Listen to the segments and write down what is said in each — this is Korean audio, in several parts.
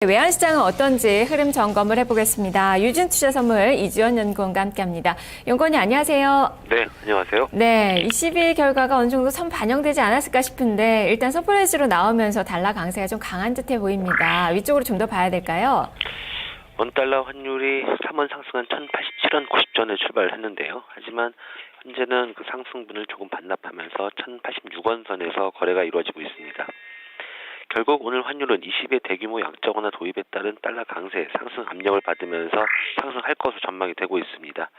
외환시장은 어떤지 흐름 점검을 해보겠습니다. 유진투자선물 이지원 연구원과 함께합니다. 연구원님 안녕하세요. 네, 안녕하세요. 네, 22일 결과가 어느 정도 선 반영되지 않았을까 싶은데 일단 서프라이즈로 나오면서 달러 강세가 좀 강한 듯해 보입니다. 위쪽으로 좀 더 봐야 될까요? 원달러 환율이 3원 상승한 1087원 90전에 출발했는데요. 하지만 현재는 그 상승분을 조금 반납하면서 1086원 선에서 거래가 이루어지고 있습니다. 결국 오늘 환율은 20의 대규모 양적 완화 도입에 따른 달러 강세 상승 압력을 받으면서 상승할 것으로 전망이 되고 있습니다.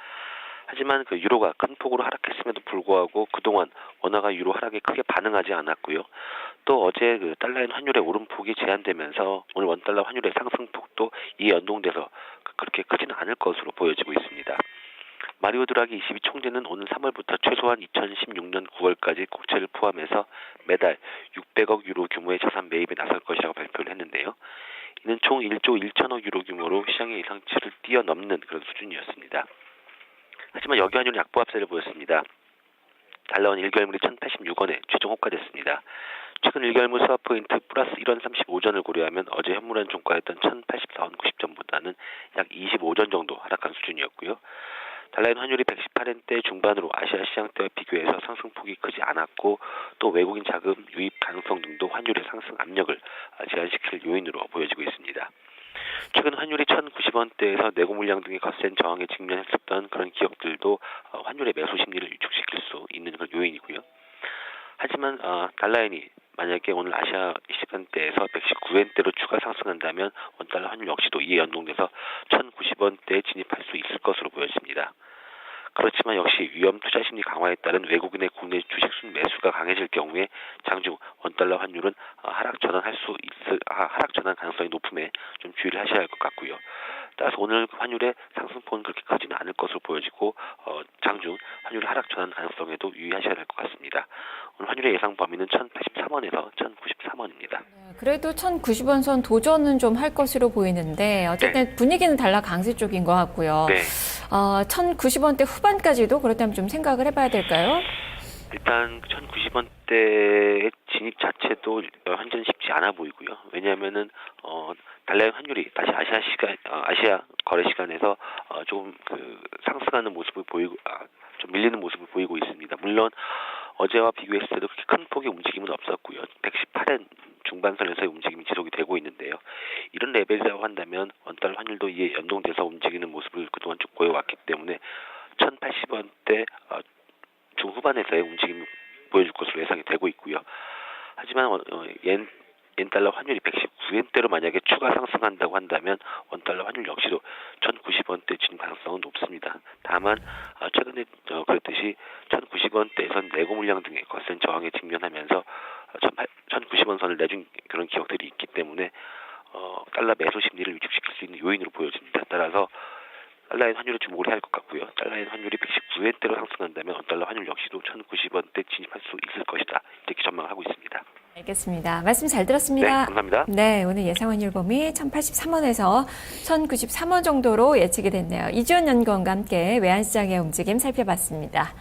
하지만 그 유로가 큰 폭으로 하락했음에도 불구하고 그동안 원화가 유로 하락에 크게 반응하지 않았고요. 또 어제 그 달러엔 환율의 오름폭이 제한되면서 오늘 원달러 환율의 상승폭도 이에 연동돼서 그렇게 크지는 않을 것으로 보여지고 있습니다. 마리오 드라기 22 총재는 오늘 3월부터 최소한 2016년 9월까지 국채를 포함해서 매달 600억 유로 규모의 자산 매입에 나설 것이라고 발표를 했는데요. 이는 총 1조 1천억 유로 규모로 시장의 예상치를 뛰어넘는 그런 수준이었습니다. 하지만 여기 환율은 약보합세를 보였습니다. 달러원 1결물이 1086원에 최종 호가됐습니다. 최근 1결물 스왑 포인트 플러스 1원 35전을 고려하면 어제 현물한 종가였던 1084원 90전보다는 약 25전 정도 하락한 수준이었고요. 달러엔 환율이 118엔대 중반으로 아시아 시장 때와 비교해서 상승폭이 크지 않았고 또 외국인 자금 유입 가능성 등도 환율의 상승 압력을 제한시킬 요인으로 보여지고 있습니다. 최근 환율이 1090원대에서 내고 물량 등의 거센 저항에 직면했었던 그런 기업들도 환율의 매수 심리를 위축시킬 수 있는 그런 요인이고요. 하지만 달러엔이 만약에 오늘 아시아 시간대에서 119엔대로 추가 상승한다면 원달러 환율 역시도 이에 연동돼서 1090원대에 진입할 수 있을 것으로 보여집니다. 그렇지만 역시 위험 투자 심리 강화에 따른 외국인의 국내 주식 순매수가 강해질 경우에 장중 원달러 환율은 하락 전환 가능성이 높음에 좀 주의를 하셔야 할 것 같고요. 따라서 오늘 환율의 상승폭은 그렇게 크지는 않을 것으로 보여지고 장중 환율의 하락 전환 가능성에도 유의하셔야 할 것 같습니다. 오늘 환율의 예상 범위는 1083원에서 1093원입니다. 그래도 1090원 선 도전은 좀 할 것으로 보이는데 어쨌든 분위기는 달러 강세 쪽인 것 같고요. 네. 1090원대 후반까지도 그렇다면 좀 생각을 해봐야 될까요? 일단 1090원대의 진입 자체도 현재는 쉽지 않아 보이고요. 왜냐하면은 달러의 환율이 다시 아시아 거래 시간에서 조금 상승하는 모습을 보이고 좀 밀리는 모습을 보이고 있습니다. 물론 어제와 비교했을 때도 그렇게 큰 폭의 움직임은 없었고요. 118엔 중반선에서의 움직임이 지속이 되고 있는데요. 이런 레벨이라고 한다면 원달러 환율도 이에 연동돼서 움직이는 모습을 그동안 쭉 보여왔기 때문에 1080원대 중후반에서의 움직임을 보여줄 것으로 예상이 되고 있고요. 하지만 옌달러 환율이 119엔대로 만약에 추가 상승한다고 한다면 원달러 환율 역시도 1090원대 진입 가능성은 높습니다. 다만 최근에 그랬듯이 1090원대에선 내고 물량 등의 거센 저항에 직면하면서 1090원 선을 내준 그런 기업들이 있기 때문에 달러 매수 심리를 위축시킬 수 있는 요인으로 보여집니다. 따라서 달러엔 환율에 주목을 해야 할 것 같고요. 달러엔 환율이 119엔대로 상승한다면 원달러 환율 역시도 1090원대 진입할 수 있을 것이다. 이렇게 전망을 하고 있습니다. 알겠습니다. 말씀 잘 들었습니다. 네, 감사합니다. 네, 오늘 예상 환율 범위 1083원에서 1093원 정도로 예측이 됐네요. 이지원 연구원과 함께 외환시장의 움직임 살펴봤습니다.